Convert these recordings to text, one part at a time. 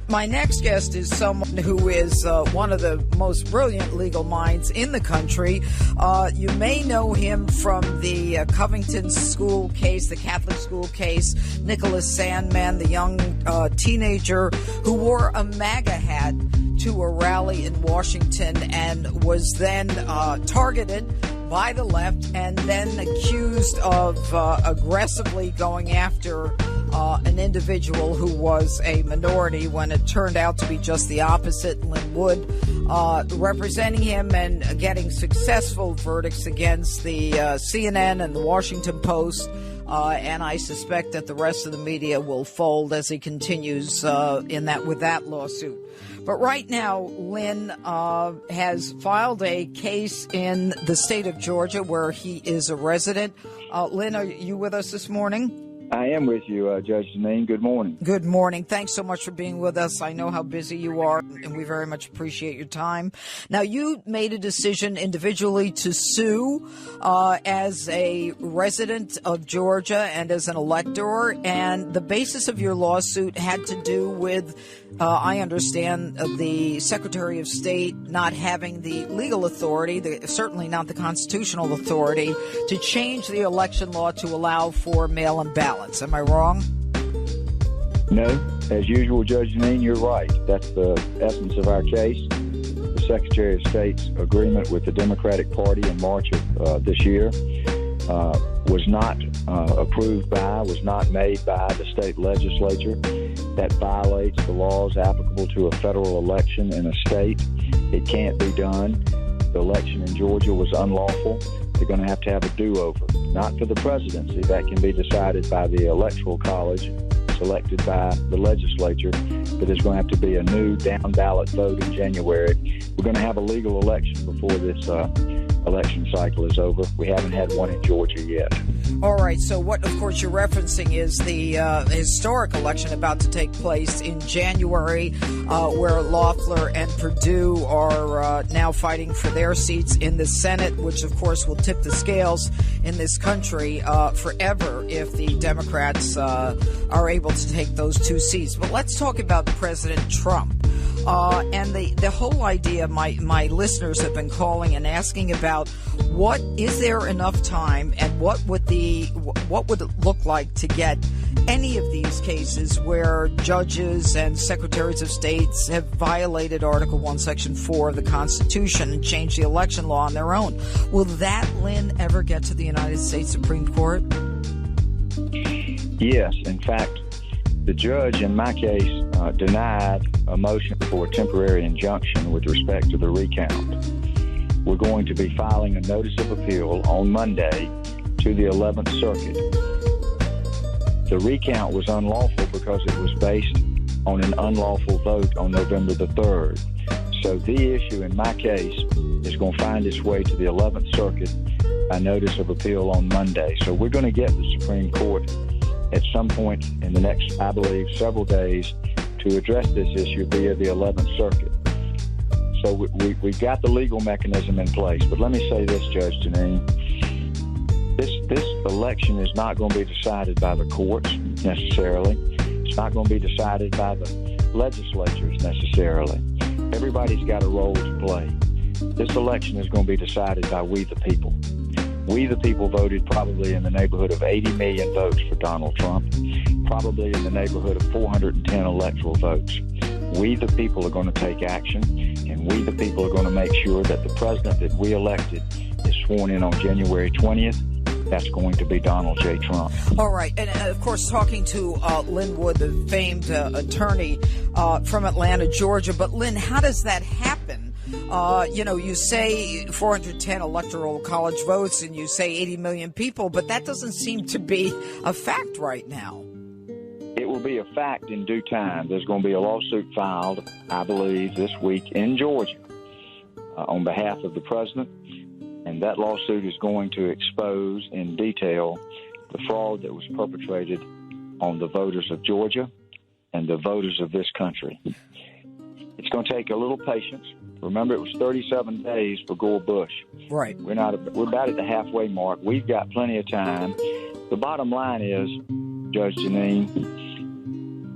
My next guest is someone who is one of the most brilliant legal minds in the country. You may know him from the Covington school case, the Catholic school case. Nicholas Sandmann, the young teenager who wore a MAGA hat to a rally in Washington and was then targeted by the left and then accused of aggressively going after an individual who was a minority when it turned out to be just the opposite. Lin Wood representing him and getting successful verdicts against the CNN and the Washington Post. And I suspect that the rest of the media will fold as he continues with that lawsuit. But right now, Lin has filed a case in the state of Georgia where he is a resident. Lin, are you with us this morning? I am with you, Judge Janine. Good morning. Good morning. Thanks so much for being with us. I know how busy you are, and we very much appreciate your time. Now, you made a decision individually to sue as a resident of Georgia and as an elector, and the basis of your lawsuit had to do with, I understand, the Secretary of State not having the legal authority, certainly not the constitutional authority, to change the election law to allow for mail-in ballots. Am I wrong? No. As usual, Judge Janine, you're right. That's the essence of our case. The Secretary of State's agreement with the Democratic Party in March of this year was not approved by, was not made by the state legislature. That violates the laws applicable to a federal election in a state. It can't be done. The election in Georgia was unlawful. They're going to have a do-over. Not for the presidency. That can be decided by the Electoral College, selected by the legislature. But there's going to have to be a new down-ballot vote in January. We're going to have a legal election before this election cycle is over. We haven't had one in Georgia yet. All right. So what, of course, you're referencing is the historic election about to take place in January, where Loeffler and Perdue are now fighting for their seats in the Senate, which, of course, will tip the scales in this country forever if the Democrats are able to take those two seats. But let's talk about President Trump. And the whole idea, my listeners have been calling and asking about what is there enough time and what would it look like to get any of these cases where judges and secretaries of states have violated Article 1, Section 4 of the Constitution and changed the election law on their own. Will that, Lin, ever get to the United States Supreme Court? Yes. In fact, the judge in my case denied a motion for a temporary injunction with respect to the recount. We're going to be filing a notice of appeal on Monday to the 11th Circuit. The recount was unlawful because it was based on an unlawful vote on November the 3rd. So the issue in my case is going to find its way to the 11th Circuit by notice of appeal on Monday. So we're going to get the Supreme Court at some point in the next, I believe, several days to address this issue via the 11th Circuit. So we've got the legal mechanism in place. But let me say this, Judge Janine. This election is not going to be decided by the courts necessarily. It's not going to be decided by the legislatures necessarily. Everybody's got a role to play. This election is going to be decided by we the people. We the people voted probably in the neighborhood of 80 million votes for Donald Trump, probably in the neighborhood of 410 electoral votes. We the people are going to take action, and we the people are going to make sure that the president that we elected is sworn in on January 20th. That's going to be Donald J. Trump. All right. And, of course, talking to Lin Wood, the famed attorney from Atlanta, Georgia. But, Lin, how does that happen? You say 410 electoral college votes and you say 80 million people, but that doesn't seem to be a fact right now. It will be a fact in due time. There's going to be a lawsuit filed, I believe, this week in Georgia on behalf of the president. And that lawsuit is going to expose in detail the fraud that was perpetrated on the voters of Georgia and the voters of this country. It's going to take a little patience. Remember, it was 37 days for Gore Bush. Right. We're about at the halfway mark. We've got plenty of time. The bottom line is, Judge Janine,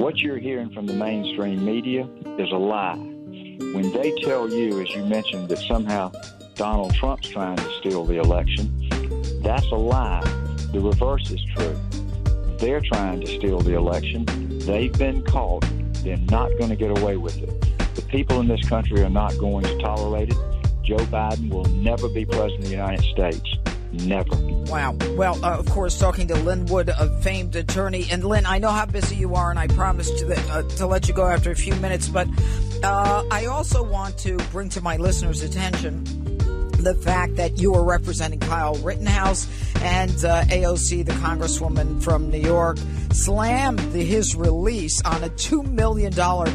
What you're hearing from the mainstream media is a lie. When they tell you, as you mentioned, that somehow Donald Trump's trying to steal the election, that's a lie. The reverse is true. They're trying to steal the election. They've been caught. They're not going to get away with it. The people in this country are not going to tolerate it. Joe Biden will never be president of the United States. Never. Wow. Well, of course, talking to Lin Wood, a famed attorney. And Lin, I know how busy you are, and I promised to let you go after a few minutes. But I also want to bring to my listeners' attention the fact that you are representing Kyle Rittenhouse, and AOC, the congresswoman from New York, slammed his release on a $2 million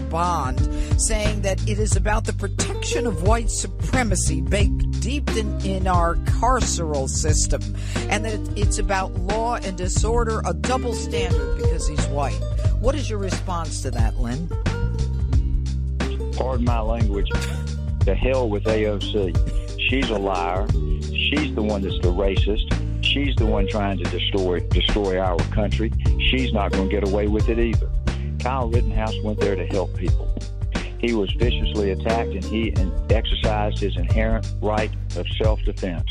bond, saying that it is about the protection of white supremacy baked deep in our carceral system, and that it's about law and disorder, a double standard because he's white. What is your response to that, Lin? Pardon my language. To hell with AOC. She's a liar. She's the one that's the racist. She's the one trying to destroy our country. She's not going to get away with it either. Kyle Rittenhouse went there to help people. He was viciously attacked, and he exercised his inherent right of self-defense.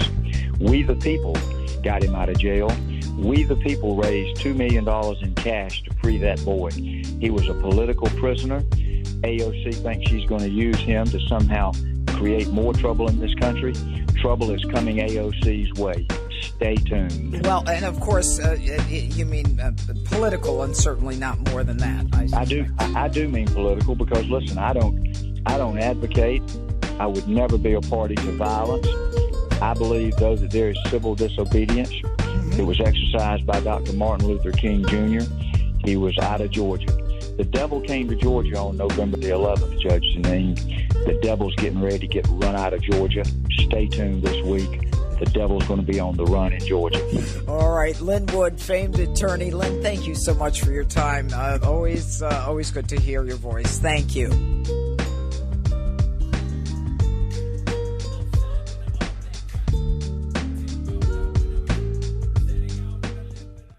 We, the people, got him out of jail. We, the people, raised $2 million in cash to free that boy. He was a political prisoner. AOC thinks she's going to use him to somehow create more trouble in this country. Trouble is coming AOC's way. Stay tuned. Well, and of course, you mean political, and certainly not more than that. I do mean political, because listen, I don't advocate. I would never be a party to violence. I believe, though, that there is civil disobedience. Mm-hmm. It was exercised by Dr. Martin Luther King Jr. He was out of Georgia. The devil came to Georgia on November the 11th, Judge Jeanine. The devil's getting ready to get run out of Georgia. Stay tuned this week. The devil's going to be on the run in Georgia. All right. Lin Wood, famed attorney. Lin, thank you so much for your time. Always good to hear your voice. Thank you.